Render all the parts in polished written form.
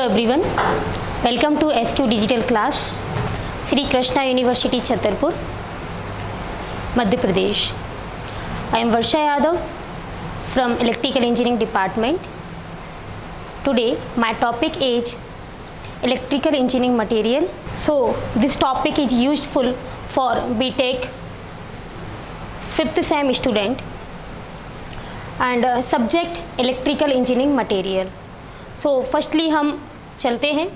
everyone, welcome to SQ Digital class, Sri Krishna University Chhatarpur, Madhya Pradesh. I am Varsha Yadav from Electrical Engineering Department. Today my topic is Electrical Engineering Material. So this topic is useful for BTech 5th SEM student and subject Electrical Engineering Material. So firstly हम चलते हैं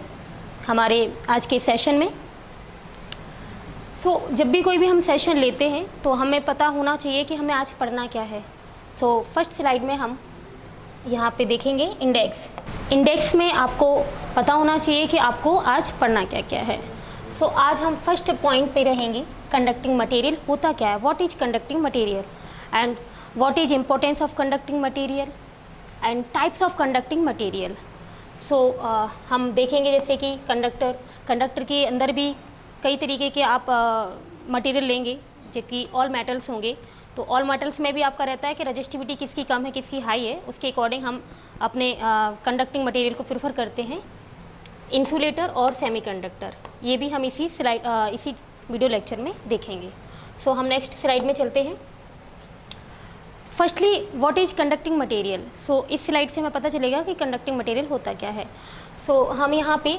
हमारे आज के session में। जब भी कोई भी हम सेशन लेते हैं तो हमें पता होना चाहिए कि हमें आज पढ़ना क्या है। फर्स्ट स्लाइड में हम यहाँ पे देखेंगे इंडेक्स में आपको पता होना चाहिए कि आपको आज पढ़ना क्या क्या है। आज हम फर्स्ट पॉइंट पे रहेंगे, कंडक्टिंग मटेरियल होता क्या है, what is conducting material and what is importance of conducting material and types of conducting material. हम देखेंगे जैसे कि कंडक्टर के अंदर भी कई तरीके के आप मटेरियल लेंगे जो कि ऑल मेटल्स होंगे। तो ऑल मेटल्स में भी आपका रहता है कि रजिस्टिविटी किसकी कम है किसकी हाई है, उसके अकॉर्डिंग हम अपने कंडक्टिंग मटेरियल को प्रेफर करते हैं। इंसुलेटर और सेमीकंडक्टर, ये भी हम इसी वीडियो लेक्चर में देखेंगे। हम नेक्स्ट स्लाइड में चलते हैं। Firstly what is conducting material. इस स्लाइड से हमें पता चलेगा कि कंडक्टिंग मटेरियल होता क्या है। हम यहाँ पे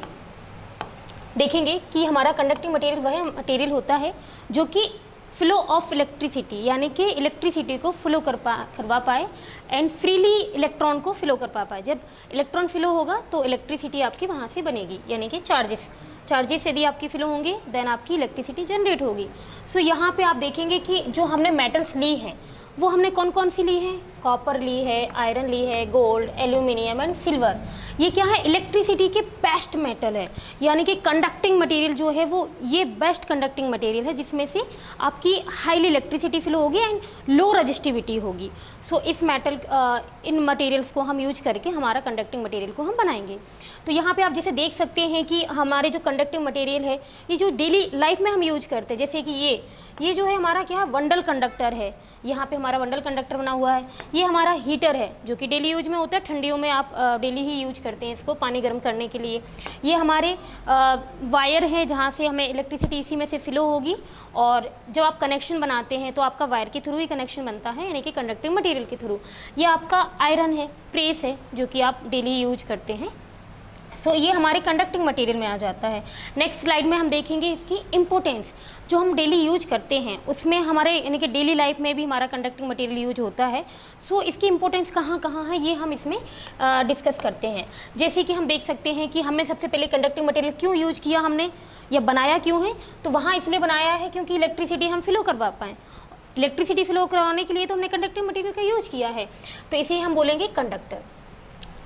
देखेंगे कि हमारा कंडक्टिंग मटेरियल वह मटेरियल होता है जो कि फ्लो ऑफ इलेक्ट्रिसिटी, यानी कि इलेक्ट्रिसिटी को फ्लो करवा पाए एंड फ्रीली इलेक्ट्रॉन को फ्लो कर पाए। जब इलेक्ट्रॉन फ्लो होगा तो इलेक्ट्रिसिटी आपकी वहाँ से बनेगी, यानी कि चार्जेस यदि आपकी फ्लो होंगे देन आपकी इलेक्ट्रिसिटी जनरेट होगी। यहाँ पे आप देखेंगे कि जो हमने मेटल्स ली हैं वो हमने कौन कौन सी ली है, कॉपर ली है, आयरन ली है, गोल्ड, एल्यूमिनियम एंड सिल्वर। ये क्या है, इलेक्ट्रिसिटी के बेस्ट मेटल है, यानी कि कंडक्टिंग मटेरियल जो है वो ये बेस्ट कंडक्टिंग मटेरियल है जिसमें से आपकी हाईली इलेक्ट्रिसिटी फ्लो होगी एंड लो रजिस्टिविटी होगी। इस इन मटेरियल्स को हम यूज करके हमारा कंडक्टिंग मटेरियल को हम बनाएंगे। तो यहाँ पे आप जैसे देख सकते हैं कि हमारे जो कंडक्टिंग मटेरियल है ये जो डेली लाइफ में हम यूज करते हैं, जैसे कि ये जो है हमारा क्या वंडल कंडक्टर है, यहाँ पे हमारा वंडल कंडक्टर बना हुआ है। ये हमारा हीटर है जो कि डेली यूज में होता है, ठंडियों में आप डेली ही यूज करते हैं इसको पानी गर्म करने के लिए। ये हमारे वायर है जहाँ से हमें इलेक्ट्रिसिटी इसी में से फ्लो होगी, और जब आप कनेक्शन बनाते हैं तो आपका वायर के थ्रू ही कनेक्शन बनता है, यानी कि कंडक्टिंग मटेरियल के थ्रू। ये आपका आयरन है, प्रेस है जो कि आप डेली यूज करते हैं। ये हमारे कंडक्टिंग मटेरियल में आ जाता है। नेक्स्ट स्लाइड में हम देखेंगे इसकी इम्पोर्टेंस, जो हम डेली यूज करते हैं उसमें हमारे यानी कि डेली लाइफ में भी हमारा कंडक्टिंग मटेरियल यूज होता है। इसकी इम्पोर्टेंस कहाँ कहाँ है ये हम इसमें डिस्कस करते हैं। जैसे कि हम देख सकते हैं कि हमने सबसे पहले कंडक्टिंग मटेरियल क्यों यूज किया हमने या बनाया क्यों है, तो वहाँ इसलिए बनाया है क्योंकि इलेक्ट्रिसिटी हम फ्लो करवा पाएँ। इलेक्ट्रिसिटी फ्लो करवाने के लिए तो हमने कंडक्टिंग मटेरियल का यूज किया है, तो इसे हम बोलेंगे कंडक्टर।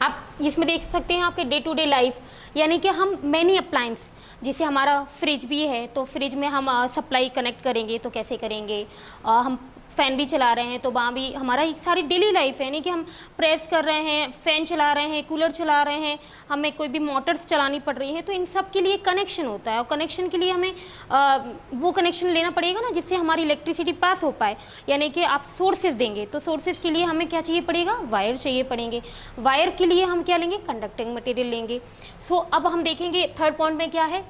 आप इसमें देख सकते हैं आपके डे टू डे लाइफ, यानी कि हम मैनी अप्लायंस, जैसे हमारा फ्रिज भी है तो फ्रिज में हम सप्लाई कनेक्ट करेंगे तो कैसे करेंगे, हम फ़ैन भी चला रहे हैं तो वहाँ भी हमारा एक सारी डेली लाइफ है, यानी कि हम प्रेस कर रहे हैं, फ़ैन चला रहे हैं, कूलर चला रहे हैं, हमें कोई भी मोटर्स चलानी पड़ रही है, तो इन सब के लिए कनेक्शन होता है। और कनेक्शन के लिए हमें वो कनेक्शन लेना पड़ेगा ना जिससे हमारी इलेक्ट्रिसिटी पास हो पाए, यानी कि आप सोर्सेज देंगे तो सोर्सेज के लिए हमें क्या चाहिए पड़ेगा, वायर चाहिए पड़ेंगे। वायर के लिए हम क्या लेंगे, कंडक्टिंग मटेरियल लेंगे। अब हम देखेंगे थर्ड पॉइंट में क्या है,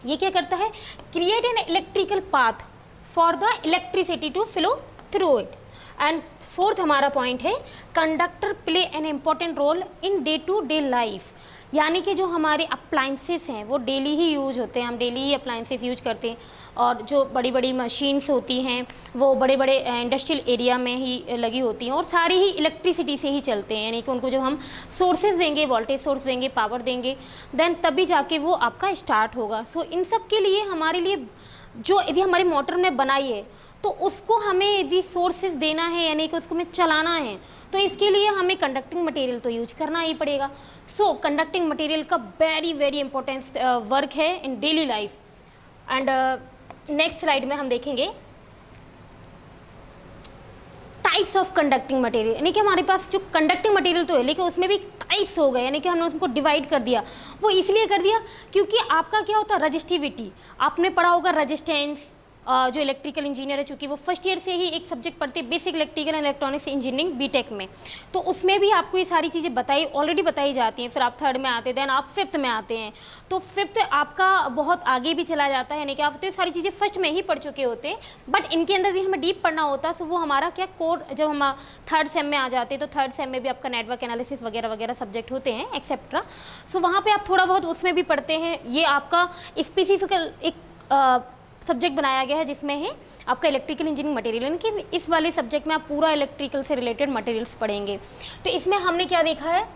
ये क्या करता है, create an electrical path for the electricity to flow through it. And fourth हमारा पॉइंट है, conductor play an important role in day to day life, यानी कि जो हमारे अप्लाइंसेस हैं वो डेली ही यूज होते हैं, हम डेली ही अप्लाइंसेस यूज करते हैं। और जो बड़ी बड़ी मशीन्स होती हैं वो बड़े बड़े इंडस्ट्रियल एरिया में ही लगी होती हैं और सारी ही इलेक्ट्रिसिटी से ही चलते हैं, यानी कि उनको जब हम सोर्सेज देंगे, वोल्टेज सोर्स देंगे, पावर देंगे, देन तभी जाके वो आपका स्टार्ट होगा। इन सब के लिए हमारे लिए जो यदि हमारी मोटर में बनाई है तो उसको हमें यदि सोर्सेज देना है, यानी कि उसको हमें चलाना है, तो इसके लिए हमें कंडक्टिंग मटेरियल तो यूज करना ही पड़ेगा। कंडक्टिंग मटेरियल का वेरी इंपॉर्टेंट वर्क है in daily life. And next slide में हम देखेंगे टाइप्स ऑफ कंडक्टिंग मटेरियल, यानी कि हमारे पास जो कंडक्टिंग मटेरियल तो है लेकिन उसमें भी टाइप्स हो गए, यानी कि हमने उनको डिवाइड कर दिया। वो इसलिए कर दिया क्योंकि आपका क्या होता है, रजिस्टिविटी, आपने पढ़ा होगा रेजिस्टेंस, जो इलेक्ट्रिकल इंजीनियर है, चूँकि वो फर्स्ट ईयर से ही एक सब्जेक्ट पढ़ते हैं basic electrical and electronics engineering B Tech में, तो उसमें भी आपको ये सारी चीज़ें ऑलरेडी बताई जाती हैं। फिर आप थर्ड में आते हैं, देन आप फिफ्थ में आते हैं, तो फिफ्थ आपका बहुत आगे भी चला जाता है, यानी कि आप तो सारी चीज़ें फर्स्ट में ही पढ़ चुके होते हैं, बट इनके अंदर भी हमें डीप पढ़ना होता है। सो वो हमारा क्या कोर, जब हम थर्ड सेम में आ जाते हैं तो थर्ड सेम में भी आपका नेटवर्क एनालिसिस वगैरह वगैरह सब्जेक्ट होते हैं एक्सेट्रा। सो वहाँ पे आप थोड़ा बहुत उसमें भी पढ़ते हैं। ये आपका स्पेसिफिकल एक सब्जेक्ट बनाया गया है जिसमें है आपका इलेक्ट्रिकल इंजीनियरिंग मटेरियल, यानी कि इस वाले सब्जेक्ट में आप पूरा इलेक्ट्रिकल से रिलेटेड मटेरियल्स पढ़ेंगे। तो इसमें हमने क्या देखा है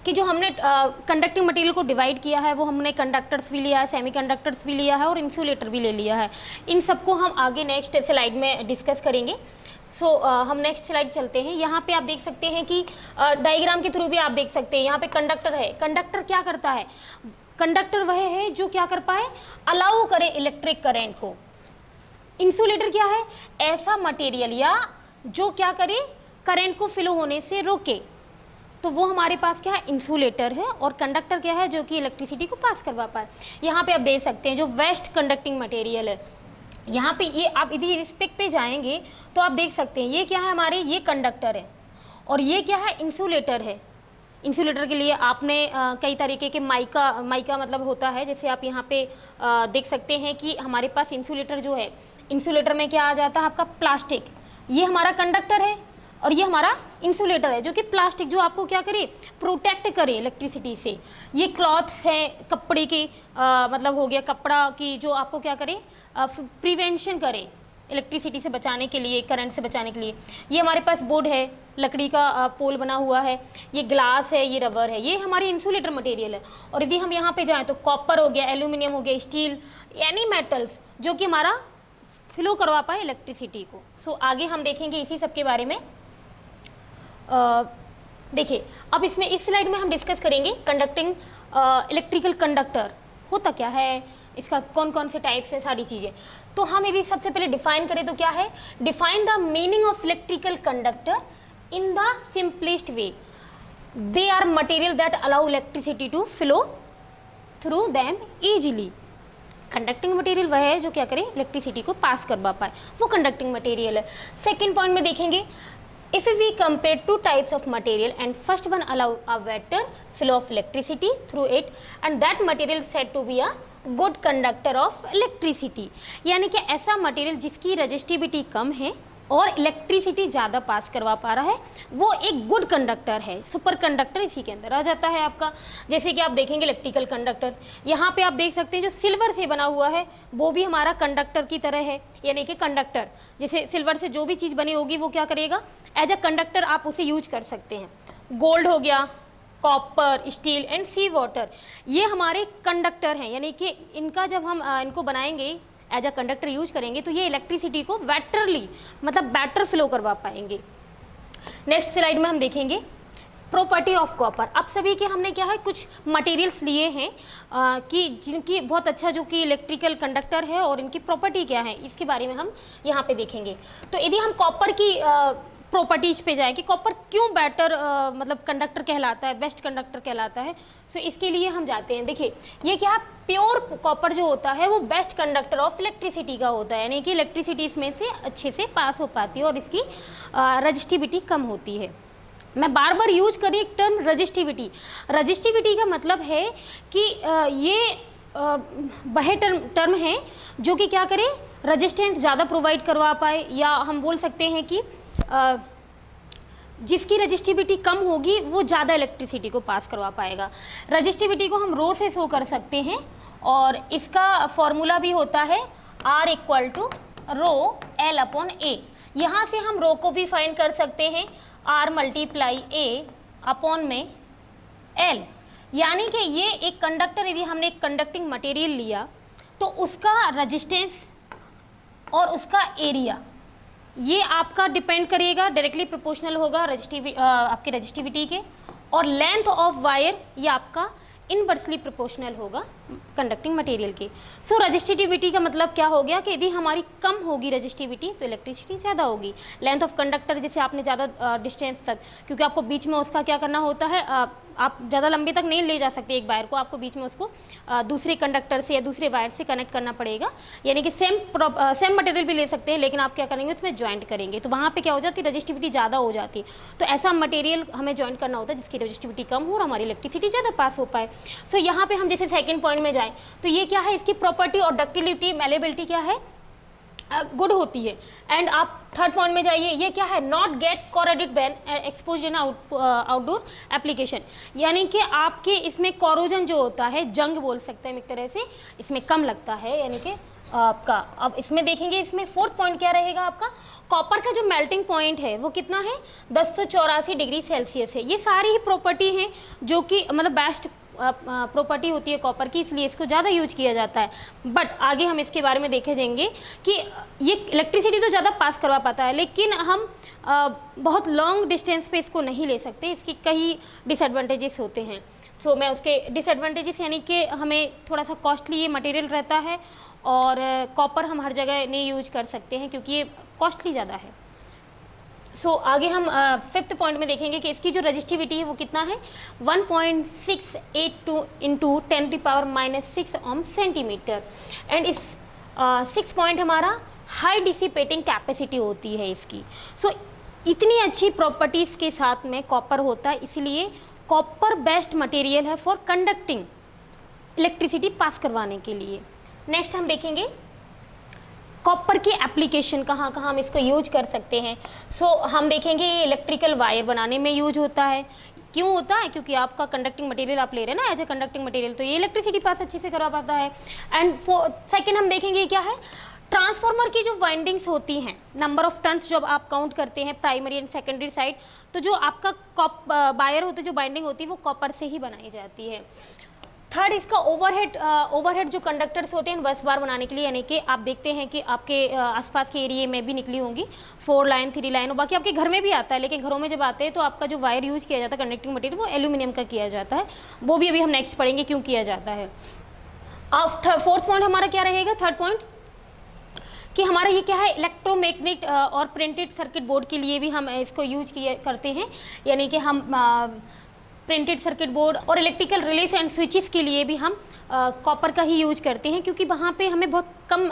कि जो हमने कंडक्टिंग मटेरियल को डिवाइड किया है वो हमने कंडक्टर्स भी लिया है, सेमीकंडक्टर्स भी लिया है और इंसुलेटर भी ले लिया है। इन सबको हम आगे नेक्स्ट स्लाइड में डिस्कस करेंगे। सो हम नेक्स्ट स्लाइड चलते हैं। यहाँ पे आप देख सकते हैं कि डायग्राम के थ्रू भी आप देख सकते हैं, यहाँ पे कंडक्टर है। कंडक्टर क्या करता है? कंडक्टर वह है जो क्या कर पाए, अलाउ करे इलेक्ट्रिक करंट को। इंसुलेटर क्या है? ऐसा मटेरियल या जो क्या करे, करंट को फ्लो होने से रोके, तो वो हमारे पास क्या है, इंसुलेटर है। और कंडक्टर क्या है, जो कि इलेक्ट्रिसिटी को पास करवा पाए। यहाँ पे आप देख सकते हैं जो वेस्ट कंडक्टिंग मटेरियल है, यहाँ पे ये आप यदि रिस्पेक्ट पे जाएंगे तो आप देख सकते हैं ये क्या है, हमारे ये कंडक्टर है और ये क्या है, इंसुलेटर है। इंसुलेटर के लिए आपने कई तरीके के माइका मतलब होता है, जैसे आप यहाँ पे देख सकते हैं कि हमारे पास इंसुलेटर जो है, इंसुलेटर में क्या आ जाता है आपका प्लास्टिक। ये हमारा कंडक्टर है और ये हमारा इंसुलेटर है जो कि प्लास्टिक, जो आपको क्या करे, प्रोटेक्ट करे इलेक्ट्रिसिटी से। ये क्लॉथ्स हैं, कपड़े के मतलब हो गया कपड़ा की, जो आपको क्या करे, प्रिवेंशन करे इलेक्ट्रिसिटी से बचाने के लिए, करंट से बचाने के लिए। ये हमारे पास बोर्ड है, लकड़ी का पोल बना हुआ है, ये ग्लास है, ये रबर है, ये हमारी इंसुलेटर मटेरियल है। और यदि हम यहाँ पे जाएँ तो कॉपर हो गया, एल्यूमिनियम हो गया, स्टील, एनी मेटल्स जो कि हमारा फ्लो करवा पाए इलेक्ट्रिसिटी को। सो आगे हम देखेंगे इसी सब के बारे में। देखिए अब इसमें इस स्लाइड में हम डिस्कस करेंगे कंडक्टिंग इलेक्ट्रिकल कंडक्टर होता क्या है, इसका कौन कौन से टाइप्स हैं, सारी चीज़ें। तो हम यदि सबसे पहले डिफाइन करें तो क्या है, define the meaning of electrical conductor in the simplest way. They are material that allow electricity to flow through them easily. Conducting material वह है जो क्या करे, इलेक्ट्रिसिटी को पास करवा पाए, वो कंडक्टिंग मटेरियल है। सेकेंड पॉइंट में देखेंगे, if we compare two types of material and first one allow a better flow of electricity through it and that material said to be a good conductor of electricity। यानी कि ऐसा material जिसकी resistivity कम है और electricity ज़्यादा पास करवा पा रहा है, वो एक गुड कंडक्टर है। सुपर कंडक्टर इसी के अंदर आ जाता है आपका। जैसे कि आप देखेंगे इलेक्ट्रिकल कंडक्टर, यहाँ पे आप देख सकते हैं जो सिल्वर से बना हुआ है वो भी हमारा कंडक्टर की तरह है। यानी कि कंडक्टर, जैसे सिल्वर से जो भी चीज़ बनी होगी वो क्या करेगा, एज अ कंडक्टर आप उसे यूज कर सकते हैं। गोल्ड हो गया, copper, steel and sea water, ये हमारे कंडक्टर हैं। यानी कि इनका जब हम इनको बनाएंगे, एज अ कंडक्टर यूज करेंगे, तो ये इलेक्ट्रिसिटी को बेटरली मतलब बेटर फ्लो करवा पाएंगे। नेक्स्ट स्लाइड में हम देखेंगे प्रॉपर्टी ऑफ कॉपर। अब सभी के हमने क्या है, कुछ मटेरियल्स लिए हैं कि जिनकी बहुत अच्छा जो कि इलेक्ट्रिकल कंडक्टर है और इनकी प्रॉपर्टी क्या है, इसके बारे में हम यहाँ पे देखेंगे। तो यदि हम कॉपर की प्रॉपर्टीज पे जाए कि कॉपर क्यों बेटर मतलब कंडक्टर कहलाता है, बेस्ट कंडक्टर कहलाता है, सो इसके लिए हम जाते हैं। देखिए ये क्या है, प्योर कॉपर जो होता है वो बेस्ट कंडक्टर ऑफ इलेक्ट्रिसिटी का होता है। यानी कि इलेक्ट्रिसिटी इसमें से अच्छे से पास हो पाती है और इसकी रजिस्टिविटी कम होती है। मैं बार बार यूज करी एक टर्म रजिस्टिविटी। रजिस्टिविटी का मतलब है कि ये वह टर्म है जो कि क्या करे, रजिस्टेंस ज़्यादा प्रोवाइड करवा पाए, या हम बोल सकते हैं कि जिसकी रजिस्टिविटी कम होगी वो ज़्यादा इलेक्ट्रिसिटी को पास करवा पाएगा। रजिस्टिविटी को हम रो से शो कर सकते हैं और इसका फॉर्मूला भी होता है R equal to rho L upon A। यहाँ से हम रो को भी फाइंड कर सकते हैं R मल्टीप्लाई A अपॉन में L। यानी कि ये एक कंडक्टर, यदि हमने एक कंडक्टिंग मटेरियल लिया तो उसका रजिस्टेंस और उसका एरिया ये आपका डिपेंड करेगा, डायरेक्टली प्रोपोर्शनल होगा आपके रजिस्टिविटी के, और लेंथ ऑफ वायर ये आपका इनवर्सली प्रोपोर्शनल होगा कंडक्टिंग मटेरियल की। सो रजिस्टिविटी का मतलब क्या हो गया कि यदि हमारी कम होगी रजिस्टिविटी तो इलेक्ट्रिसिटी ज़्यादा होगी। लेंथ ऑफ कंडक्टर, जैसे आपने ज़्यादा डिस्टेंस तक, क्योंकि आपको बीच में उसका क्या करना होता है, आप ज़्यादा लंबे तक नहीं ले जा सकते एक वायर को, आपको बीच में उसको दूसरे कंडक्टर से या दूसरे वायर से कनेक्ट करना पड़ेगा, यानी कि सेम मटेरियल भी ले सकते हैं लेकिन आप क्या करेंगे उसमें ज्वाइंट करेंगे, तो वहाँ पे क्या हो जाती है, रजिस्टिविटी ज़्यादा हो जाती है। तो ऐसा मटेरियल हमें ज्वाइंट करना होता है जिसकी रजिस्टिविटी कम हो और हमारी इलेक्ट्रिसिटी ज़्यादा पास हो पाए। सो यहाँ पे हम जैसे सेकेंड पॉइंट में जाएँ तो ये क्या है, इसकी प्रॉपर्टी और डक्टिलिटी, मैलेबिलिटी क्या है, गुड होती है। एंड आप थर्ड पॉइंट में जाइए, ये क्या है, not gate corroded when exposed in outdoor application, यानी कि आपके इसमें कोरोजन जो होता है, जंग बोल सकते हैं एक तरह से, इसमें कम लगता है, यानी कि आपका। अब इसमें देखेंगे, इसमें फोर्थ पॉइंट क्या रहेगा आपका, कॉपर का जो मेल्टिंग पॉइंट है वो कितना है, 1084 डिग्री सेल्सियस है। ये सारी ही प्रॉपर्टी हैं जो कि मतलब बेस्ट प्रॉपर्टी होती है कॉपर की, इसलिए इसको ज़्यादा यूज किया जाता है। बट आगे हम इसके बारे में देखे जाएंगे कि ये इलेक्ट्रिसिटी तो ज़्यादा पास करवा पाता है लेकिन हम बहुत लॉन्ग डिस्टेंस पे इसको नहीं ले सकते, इसकी कई डिसएडवांटेजेस होते हैं। सो मैं उसके डिसएडवांटेजेस, यानी कि हमें थोड़ा सा कॉस्टली ये मटेरियल रहता है और कॉपर हम हर जगह नहीं यूज कर सकते हैं क्योंकि ये कॉस्टली ज़्यादा है। सो आगे हम फिफ्थ पॉइंट में देखेंगे कि इसकी जो रजिस्टिविटी है वो कितना है, 1.682 इंटू 10⁻⁻6 ओम सेंटीमीटर। एंड इस 6 पॉइंट हमारा हाई डिसिपेटिंग कैपेसिटी होती है इसकी। सो इतनी अच्छी प्रॉपर्टीज़ के साथ में कॉपर होता है, इसलिए कॉपर बेस्ट मटेरियल है फॉर कंडक्टिंग, इलेक्ट्रिसिटी पास करवाने के लिए। नेक्स्ट हम देखेंगे कॉपर की एप्लीकेशन, कहाँ कहाँ हम इसको यूज कर सकते हैं। सो हम देखेंगे ये इलेक्ट्रिकल वायर बनाने में यूज होता है। क्यों होता है, क्योंकि आपका कंडक्टिंग मटेरियल आप ले रहे हैं ना एज ए कंडक्टिंग मटेरियल, तो ये इलेक्ट्रिसिटी पास अच्छे से करवा पाता है। एंड सेकेंड हम देखेंगे क्या है, ट्रांसफार्मर की जो वाइंडिंग्स होती हैं, नंबर ऑफ टर्न्स जब आप काउंट करते हैं प्राइमरी एंड सेकेंडरी साइड, तो जो आपका वायर होता है, जो बाइंडिंग होती है वो कॉपर से ही बनाई जाती है। थर्ड इसका ओवरहेड जो कंडक्टर्स होते हैं बस बार बनाने के लिए, यानी कि आप देखते हैं कि आपके आसपास के एरिया में भी निकली होंगी 4 लाइन 3 लाइन, और बाकी आपके घर में भी आता है, लेकिन घरों में जब आते हैं तो आपका जो वायर यूज किया जाता है कंडक्टिंग मटेरियल वो एल्यूमिनियम का किया जाता है, वो भी अभी हम नेक्स्ट पढ़ेंगे क्यों किया जाता है। अब फोर्थ पॉइंट हमारा क्या रहेगा, थर्ड पॉइंट कि हमारा ये क्या है, इलेक्ट्रोमैग्नेट और प्रिंटेड सर्किट बोर्ड के लिए भी हम इसको यूज करते हैं, यानी कि हम प्रिंटेड सर्किट बोर्ड और इलेक्ट्रिकल रिलेस एंड स्विचेस के लिए भी हम कॉपर का ही यूज करते हैं, क्योंकि वहाँ पे हमें बहुत कम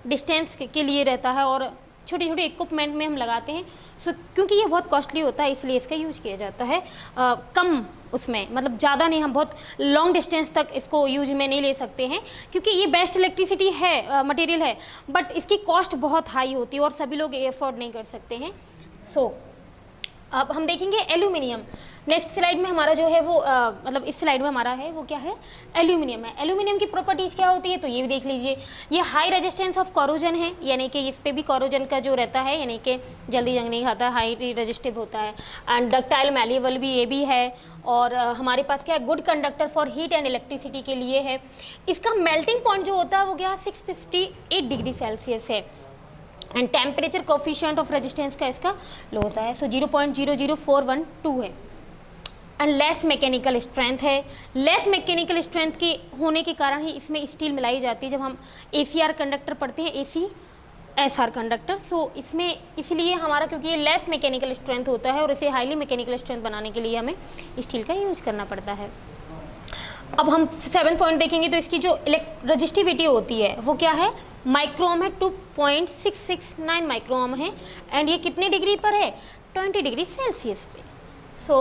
डिस्टेंस के लिए रहता है और छोटे छोटे इक्विपमेंट में हम लगाते हैं। सो क्योंकि ये बहुत कॉस्टली होता है इसलिए इसका यूज किया जाता है कम उसमें, मतलब ज़्यादा नहीं, हम बहुत लॉन्ग डिस्टेंस तक इसको यूज में नहीं ले सकते हैं क्योंकि ये बेस्ट इलेक्ट्रिसिटी है, मटेरियल है, बट इसकी कॉस्ट बहुत हाई होती है और सभी लोग अफोर्ड नहीं कर सकते हैं। सो अब हम देखेंगे एल्यूमिनियम। नेक्स्ट स्लाइड में हमारा जो है वो मतलब इस स्लाइड में हमारा है वो क्या है, एल्यूमिनियम है। एल्यूमिनियम की प्रॉपर्टीज़ क्या होती है तो ये भी देख लीजिए, ये हाई रेजिस्टेंस ऑफ कोरोजन है, यानी कि इस पे भी कोरोजन का जो रहता है, यानी कि जल्दी जंग नहीं खाता, हाई रेजिस्टिव होता है। एंड डक्टाइल मैलिएबल भी ये भी है, और हमारे पास क्या है, good conductor for heat and electricity के लिए है। इसका मेल्टिंग पॉइंट जो होता है वो क्या 658 डिग्री सेल्सियस है। And temperature coefficient of resistance का इसका लो होता है, सो 0.00412 है। एंड लेस मैकेनिकल स्ट्रेंथ है, लेस मैकेनिकल स्ट्रेंथ के होने के कारण ही इसमें स्टील मिलाई जाती है जब हम ACR कंडक्टर पढ़ते हैं, ACSR कंडक्टर। सो इसमें इसलिए हमारा, क्योंकि ये लेस मैकेनिकल स्ट्रेंथ होता है और इसे हाईली मैकेनिकल स्ट्रेंथ बनाने के लिए हमें स्टील का यूज करना पड़ता है। अब हम 7 पॉइंट देखेंगे तो इसकी जो रजिस्टिविटी होती है वो क्या है, माइक्रोम है, 2.669 माइक्रोम है। एंड ये कितने डिग्री पर है, 20 डिग्री सेल्सियस पे। सो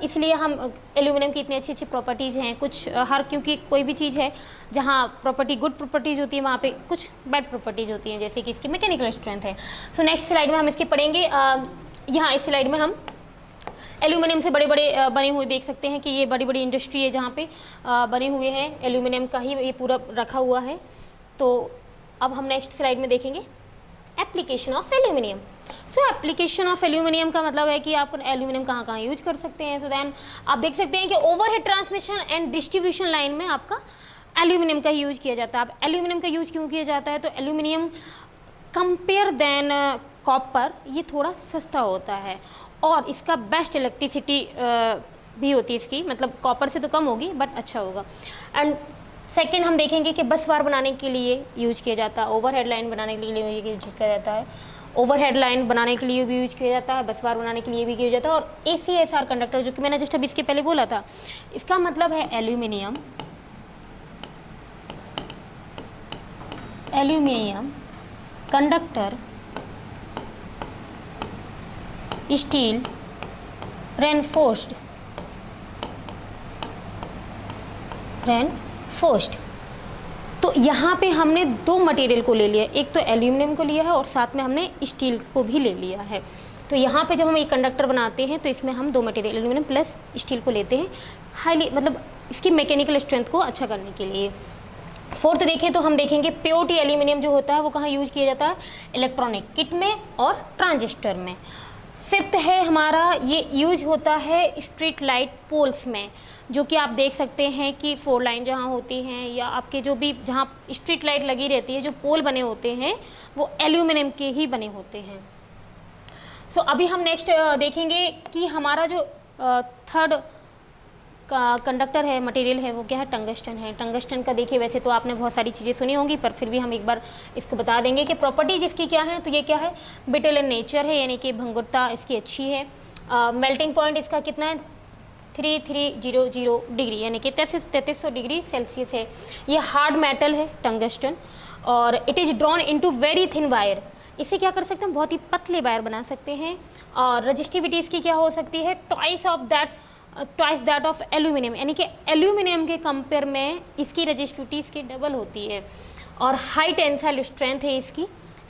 इसलिए हम एल्यूमिनियम की इतनी अच्छी अच्छी प्रॉपर्टीज़ हैं, कुछ क्योंकि कोई भी चीज़ है जहाँ प्रॉपर्टी गुड प्रॉपर्टीज़ होती है वहाँ पे कुछ बैड प्रॉपर्टीज़ होती हैं, जैसे कि इसकी मैकेनिकल स्ट्रेंथ है। सो नेक्स्ट स्लाइड में हम इसके पढ़ेंगे। यहाँ इस स्लाइड में हम एल्यूमिनियम से बड़े बड़े बने हुए देख सकते हैं कि ये बड़ी बड़ी इंडस्ट्री है जहाँ पे बने हुए हैं, एल्यूमिनियम का ही ये पूरा रखा हुआ है। तो अब हम नेक्स्ट स्लाइड में देखेंगे application of aluminium. So application of aluminium का मतलब है कि आप एल्यूमिनियम कहाँ कहाँ यूज कर सकते हैं। सो देन आप देख सकते हैं कि overhead transmission and distribution line में आपका एल्यूमिनियम का ही यूज किया जाता है। अब एल्यूमिनियम का यूज क्यों किया जाता है, तो एल्यूमिनियम कंपेयर देन कॉपर ये थोड़ा सस्ता होता है और इसका बेस्ट इलेक्ट्रिसिटी भी होती है इसकी, मतलब कॉपर से तो कम होगी बट अच्छा होगा। एंड सेकंड हम देखेंगे कि बस बार बनाने के लिए यूज किया जाता है, ओवरहेड लाइन बनाने के लिए यूज किया जाता है, ओवरहेड लाइन बनाने के लिए भी यूज किया जाता है, बस बार बनाने के लिए भी किया जाता है। और ACSR कंडक्टर जो कि मैंने जस्ट अभी इसके पहले बोला था, इसका मतलब है एल्यूमिनियम कंडक्टर स्टील रेनफोर्स्ड तो यहाँ पे हमने दो मटेरियल को ले लिया, एक तो एल्यूमिनियम को लिया है और साथ में हमने स्टील को भी ले लिया है। तो यहाँ पे जब हम एक कंडक्टर बनाते हैं तो इसमें हम दो मटेरियल एल्यूमिनियम प्लस स्टील को लेते हैं, हाईली मतलब इसकी मैकेनिकल स्ट्रेंथ को अच्छा करने के लिए। फोर्थ देखें तो हम देखेंगे प्योरिटी एल्यूमिनियम जो होता है वो कहाँ यूज किया जाता है, इलेक्ट्रॉनिक किट में और ट्रांजिस्टर में। फिफ्थ है हमारा, ये यूज होता है स्ट्रीट लाइट पोल्स में, जो कि आप देख सकते हैं कि 4 लाइन जहाँ होती हैं या आपके जो भी जहाँ स्ट्रीट लाइट लगी रहती है, जो पोल बने होते हैं वो एल्यूमिनियम के ही बने होते हैं। सो अभी हम नेक्स्ट देखेंगे कि हमारा जो थर्ड का कंडक्टर है, मटेरियल है, वो क्या है, टंगस्टन है। टंगस्टन का देखिए वैसे तो आपने बहुत सारी चीज़ें सुनी होंगी, पर फिर भी हम एक बार इसको बता देंगे कि प्रॉपर्टीज इसकी क्या है। तो ये क्या है, ब्रिटल इन नेचर है, यानी कि भंगुरता इसकी अच्छी है। मेल्टिंग पॉइंट इसका कितना है, 3300 डिग्री, यानी कि 3300 डिग्री सेल्सियस है। ये हार्ड मेटल है टंगस्टन, और it is drawn into very thin wire. इसे क्या कर सकते हैं, बहुत ही पतले वायर बना सकते हैं। और रजिस्टिविटी इसकी क्या हो सकती है, ट्वाइस दैट ऑफ एल्यूमिनियम, यानी कि एल्यूमिनियम के कंपेयर में इसकी रजिस्टिविटी इसकी डबल होती है। और हाई टेंसाइल स्ट्रेंथ है इसकी।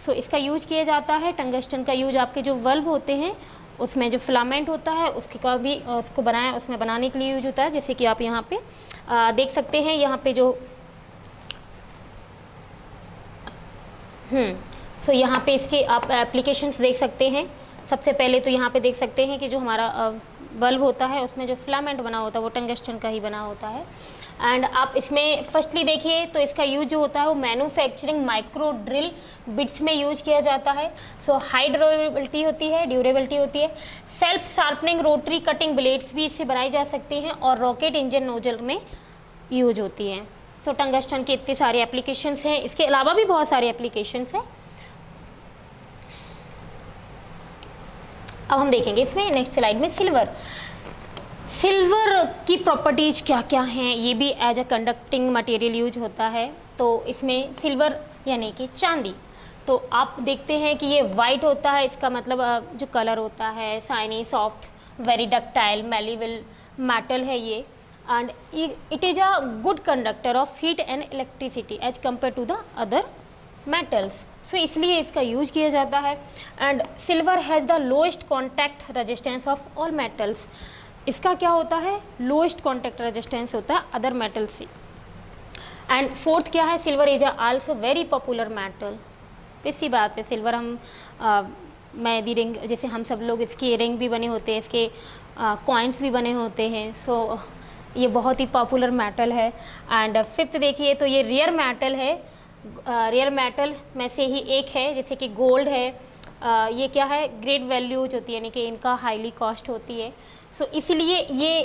सो इसका यूज किया जाता है। टंगस्टन का यूज आपके जो वल्व होते हैं उसमें जो फिलामेंट होता है उसके का भी उसको उसमें बनाने के लिए यूज होता है, जैसे कि आप यहाँ पे देख सकते हैं। यहाँ पे जो सो यहाँ पे इसके आप एप्लीकेशंस देख सकते हैं। सबसे पहले तो यहाँ पे देख सकते हैं कि जो हमारा बल्ब होता है उसमें जो फिलामेंट बना होता है वो टंगस्टन का ही बना होता है। एंड आप इसमें फर्स्टली देखिए तो इसका यूज जो होता है वो मैन्युफैक्चरिंग माइक्रो ड्रिल बिट्स में यूज किया जाता है। सो हाई ड्यूरेबिलिटी होती है। Self sharpening rotary cutting blades भी इससे बनाई जा सकती हैं, और रॉकेट इंजन नोजल में यूज होती हैं। सो टंगस्टन के इतने सारे एप्लीकेशंस हैं, इसके अलावा भी बहुत सारे एप्लीकेशंस हैं। अब हम देखेंगे इसमें नेक्स्ट स्लाइड में सिल्वर की प्रॉपर्टीज क्या क्या हैं, ये भी as a conducting material use होता है। तो इसमें सिल्वर यानी कि चांदी, तो आप देखते हैं कि ये वाइट होता है, इसका मतलब जो कलर होता है shiny, soft, very ductile, malleable metal है ये। And it is a good conductor of heat and electricity as compare to the other metals. So इसलिए इसका यूज किया जाता है। And silver has the lowest contact resistance of all metals. इसका क्या होता है, लोएस्ट कॉन्टैक्ट रेजिस्टेंस होता है अदर मेटल से। एंड फोर्थ क्या है, silver is also very popular metal. इसी बात है, सिल्वर हम मेहंदी रिंग, जैसे हम सब लोग इसके रिंग भी बने होते हैं, इसके कॉइन्स भी बने होते हैं। सो ये बहुत ही पॉपुलर मेटल है। एंड फिफ्थ देखिए तो ये रेयर मेटल है। रेयर मेटल में से ही एक है, जैसे कि गोल्ड है। ये क्या है, ग्रेट वैल्यूज होती है, यानी कि इनका हाईली कॉस्ट होती है। सो इसीलिए ये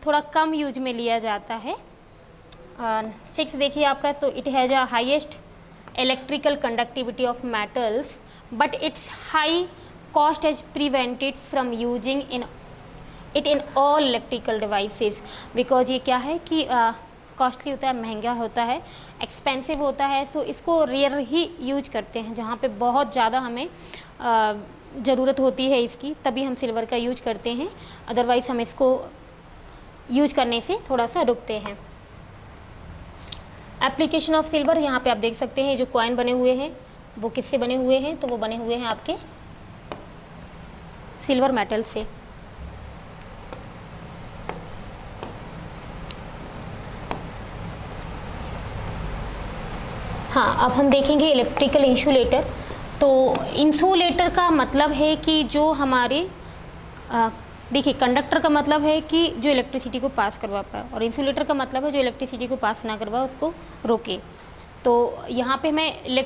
थोड़ा कम यूज में लिया जाता है। 6 देखिए आपका, तो it has a highest electrical conductivity of metals but it's high cost has prevented from using it in all electrical devices. Because ये क्या है कि कॉस्टली होता है, महंगा होता है, एक्सपेंसिव होता है। सो इसको रेयर ही यूज करते हैं, जहाँ पे बहुत ज़्यादा हमें ज़रूरत होती है इसकी, तभी हम सिल्वर का यूज करते हैं। अदरवाइज़ हम इसको यूज करने से थोड़ा सा रुकते हैं। एप्लीकेशन ऑफ सिल्वर, यहाँ पे आप देख सकते हैं जो कॉइन बने हुए हैं वो किससे बने हुए हैं, तो वो बने हुए हैं आपके सिल्वर मेटल से। हाँ, अब हम देखेंगे इलेक्ट्रिकल इंसुलेटर। तो इंसुलेटर का मतलब है कि जो हमारे देखिए, कंडक्टर का मतलब है कि जो इलेक्ट्रिसिटी को पास करवा पाए, और इंसुलेटर का मतलब है जो इलेक्ट्रिसिटी को पास ना करवा उसको रोके। तो यहाँ पे हमें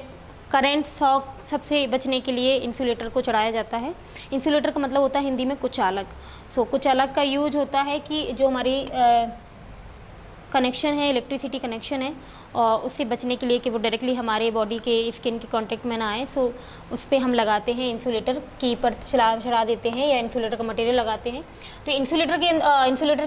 करंट शॉक सबसे बचने के लिए इंसुलेटर को चढ़ाया जाता है। इंसुलेटर का मतलब होता है हिंदी में कुचालक। सो कुचालक का यूज होता है कि जो हमारी कनेक्शन है, इलेक्ट्रिसिटी कनेक्शन है, और उससे बचने के लिए कि वो डायरेक्टली हमारे बॉडी के स्किन के कांटेक्ट में ना आए, सो उस पर हम लगाते हैं इंसुलेटर की परत चढ़ा देते हैं या इंसुलेटर का मटेरियल लगाते हैं। तो इंसुलेटर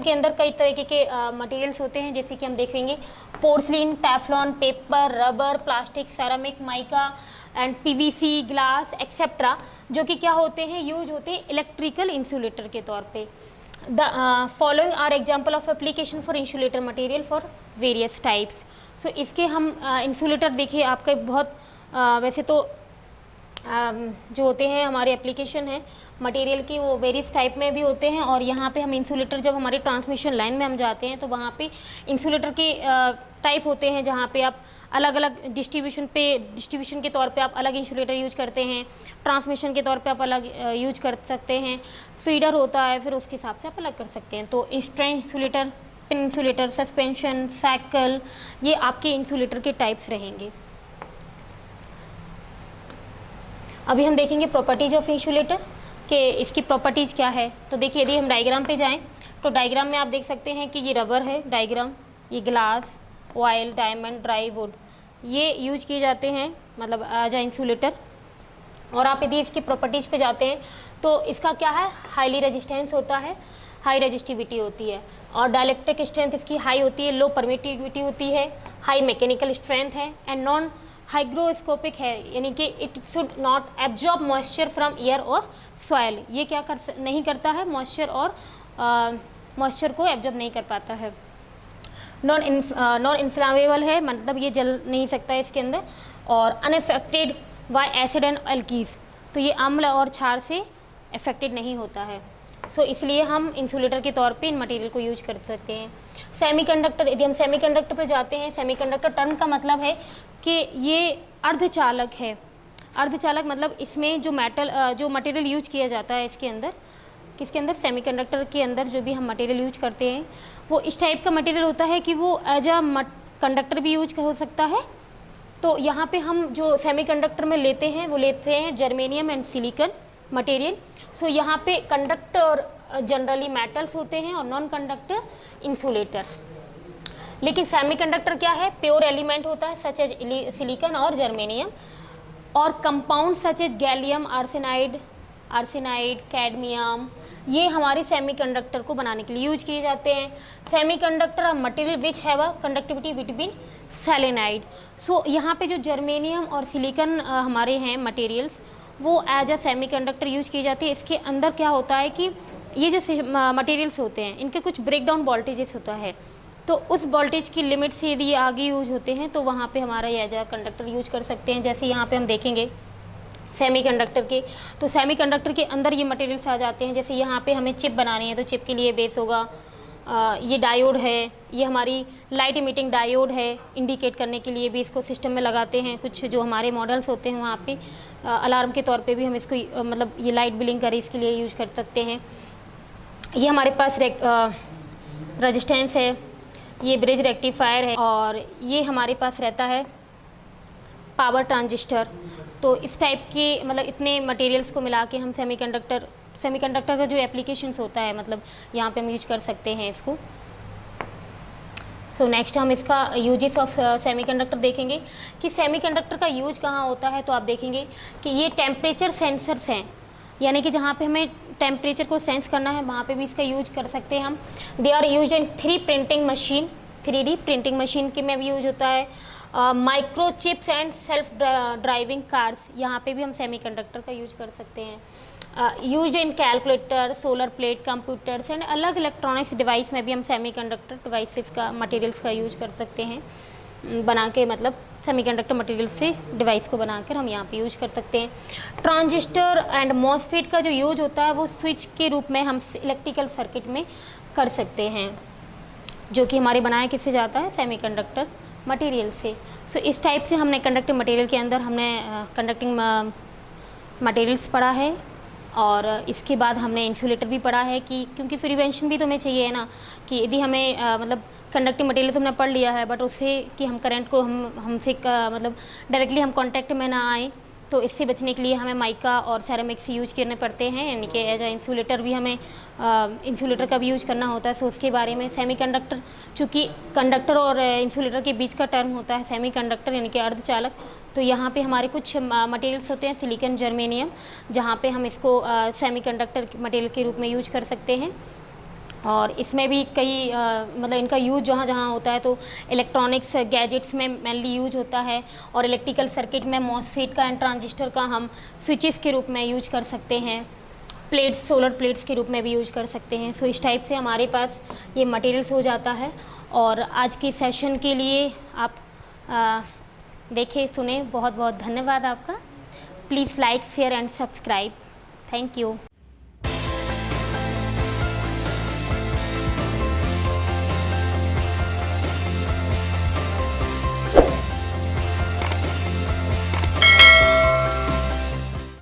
के अंदर कई तरीके के मटेरियल्स होते हैं, जैसे कि हम देखेंगे porcelain, Teflon, paper, rubber, plastic, ceramic, mica and PVC, glass etcetera, जो कि क्या होते हैं, यूज होते हैं इलेक्ट्रिकल इंसुलेटर के तौर पे। The following are example of application for insulator material for various types. So इसके हम इंसुलेटर देखिए आपके बहुत वैसे तो जो होते हैं हमारे एप्लीकेशन है मटेरियल की, वो वेरियस टाइप में भी होते हैं। और यहाँ पे हम इंसुलेटर जब हमारे ट्रांसमिशन लाइन में हम जाते हैं तो वहाँ पे इंसुलेटर के टाइप होते हैं, जहाँ पे आप अलग अलग डिस्ट्रीब्यूशन के तौर पे आप अलग इंसुलेटर यूज करते हैं, ट्रांसमिशन के तौर पे आप अलग यूज कर सकते हैं, फीडर होता है, फिर उसके हिसाब से आप अलग कर सकते हैं। तो strain insulator, pin insulator, suspension, cycle, ये आपके इंसुलेटर के टाइप्स रहेंगे। अभी हम देखेंगे प्रॉपर्टीज ऑफ इंसुलेटर कि इसकी प्रॉपर्टीज़ क्या है। तो देखिए यदि हम डायग्राम पे जाएं तो डायग्राम में आप देख सकते हैं कि ये रबर है डायग्राम, ये glass, oil, diamond, dry would, ये यूज किए जाते हैं मतलब एज अ इंसुलेटर। और आप यदि इसकी प्रॉपर्टीज़ पे जाते हैं तो इसका क्या है, हाईली रेजिस्टेंस होता है, हाई रेजिस्टिविटी होती है, और डाइलेक्ट्रिक स्ट्रेंथ इसकी हाई होती है, लो परमिटिविटी होती है, हाई मैकेनिकल स्ट्रेंथ है, एंड नॉन हाइग्रोस्कोपिक है, यानी कि it should not absorb moisture from air और सॉयल। ये क्या नहीं करता है, मॉइस्चर को एब्जॉर्ब नहीं कर पाता है। नॉन इन्फ्लामेबल है, मतलब ये जल नहीं सकता है इसके अंदर, और अनएफेक्टेड बाय एसिड एंड एल्कीज, तो ये अम्ल और क्षार से अफेक्टेड नहीं होता है। सो इसलिए हम इंसुलेटर के तौर पे इन मटेरियल को यूज कर सकते हैं। सेमीकंडक्टर, यदि हम सेमीकंडक्टर पर जाते हैं, सेमीकंडक्टर टर्म का मतलब है कि ये अर्धचालक है। अर्धचालक मतलब इसमें जो मटेरियल यूज किया जाता है इसके अंदर, किसके अंदर, सेमीकंडक्टर के अंदर जो भी हम मटेरियल यूज करते हैं वो इस टाइप का मटेरियल होता है कि वो एज अ कंडक्टर भी यूज हो सकता है। तो यहाँ पे हम जो सेमीकंडक्टर में लेते हैं वो लेते हैं germanium and silicon material. So यहाँ पे कंडक्टर जनरली मेटल्स होते हैं और नॉन कंडक्टर इंसुलेटर। लेकिन सेमीकंडक्टर क्या है, प्योर एलिमेंट होता है सच एज सिलिकॉन और जर्मेनियम, और compound such as gallium arsenide, cadmium, ये हमारे सेमीकंडक्टर को बनाने के लिए यूज किए जाते हैं। Semiconductor material which have a conductivity between selenide. So यहाँ पे जो जर्मेनियम और सिलिकॉन हमारे हैं मटेरियल्स, वो एज अ सेमीकंडक्टर यूज किए जाते हैं। इसके अंदर क्या होता है कि ये जो मटेरियल्स होते हैं इनके कुछ ब्रेकडाउन वोल्टेजेस होता है, तो उस वोल्टेज की लिमिट से यदि ये आगे यूज होते हैं तो वहाँ पे हमारा एज अ कंडक्टर यूज कर सकते हैं। जैसे यहाँ पे हम देखेंगे सेमीकंडक्टर के, तो सेमीकंडक्टर के अंदर ये मटेरियल्स आ जाते हैं। जैसे यहाँ पे हमें चिप बनानी है तो चिप के लिए बेस होगा, ये डायोड है, ये हमारी लाइट इमिटिंग डायोड है, इंडिकेट करने के लिए भी इसको सिस्टम में लगाते हैं। कुछ जो हमारे मॉडल्स होते हैं वहाँ पे अलार्म के तौर पे भी हम इसको मतलब ये लाइट ब्लिंक करे इसके लिए यूज कर सकते हैं। ये हमारे पास रेजिस्टेंस है, ये ब्रिज रेक्टिफायर है, और ये हमारे पास रहता है पावर ट्रांजिस्टर। तो इस टाइप के मतलब इतने मटेरियल्स को मिला के हम सेमीकंडक्टर का जो एप्लीकेशंस होता है मतलब यहाँ पे हम यूज कर सकते हैं इसको। सो नेक्स्ट हम इसका यूजेस ऑफ सेमीकंडक्टर देखेंगे कि सेमीकंडक्टर का यूज कहाँ होता है। तो आप देखेंगे कि ये टेम्परेचर सेंसर्स हैं, यानी कि जहाँ पे हमें टेम्परेचर को सेंस करना है वहाँ पे भी इसका यूज कर सकते हैं हम। They are used in 3D printing machine के में भी यूज होता है। Micro chips and self driving cars, यहाँ पे भी हम सेमीकंडक्टर का यूज कर सकते हैं। Used in calculator, solar plate, computers and अलग इलेक्ट्रॉनिक्स डिवाइस में भी हम सेमीकंडक्टर डिवाइसेस का मटेरियल्स का यूज कर सकते हैं बना के, मतलब सेमीकंडक्टर मटेरियल से डिवाइस को बनाकर हम यहाँ पे यूज कर सकते हैं। ट्रांजिस्टर एंड मॉसफेट का जो यूज होता है वो स्विच के रूप में हम इलेक्ट्रिकल सर्किट में कर सकते हैं, जो कि हमारे बनाए किससे जाता है, सेमीकंडक्टर मटेरियल से। सो इस टाइप से हमने कंडक्टिंग मटेरियल के अंदर हमने कंडक्टिंग मटेरियल्स पढ़ा है, और इसके बाद हमने इंसुलेटर भी पढ़ा है कि क्योंकि प्रिवेंशन भी तो हमें चाहिए है ना, कि यदि हमें मतलब कंडक्टिंग मटेरियल तो हमने पढ़ लिया है बट उससे कि हम करंट को हमसे मतलब डायरेक्टली हम कांटेक्ट में ना आए, तो इससे बचने के लिए हमें माइका और सेरेमिक्स यूज करने पड़ते हैं, यानी कि एज अ इंसुलेटर भी हमें इंसुलेटर का भी यूज करना होता है। सो उसके बारे में सेमीकंडक्टर, चूँकि कंडक्टर और इंसुलेटर के बीच का टर्म होता है सेमीकंडक्टर यानी कि अर्धचालक, तो यहाँ पे हमारे कुछ मटेरियल्स होते हैं सिलिकॉन, जर्मेनियम, जहाँ पे हम इसको सेमीकंडक्टर मटेरियल के रूप में यूज कर सकते हैं। और इसमें भी कई मतलब इनका यूज जहाँ जहाँ होता है तो इलेक्ट्रॉनिक्स गैजेट्स में मेनली यूज होता है, और इलेक्ट्रिकल सर्किट में मॉसफेट का एंड ट्रांजिस्टर का हम स्विचेस के रूप में यूज कर सकते हैं, प्लेट्स, सोलर प्लेट्स के रूप में भी यूज कर सकते हैं। सो इस टाइप से हमारे पास ये मटेरियल्स हो जाता है। और आज के सेशन के लिए आप देखे सुने, बहुत बहुत धन्यवाद आपका। Please like, share and subscribe. Thank you.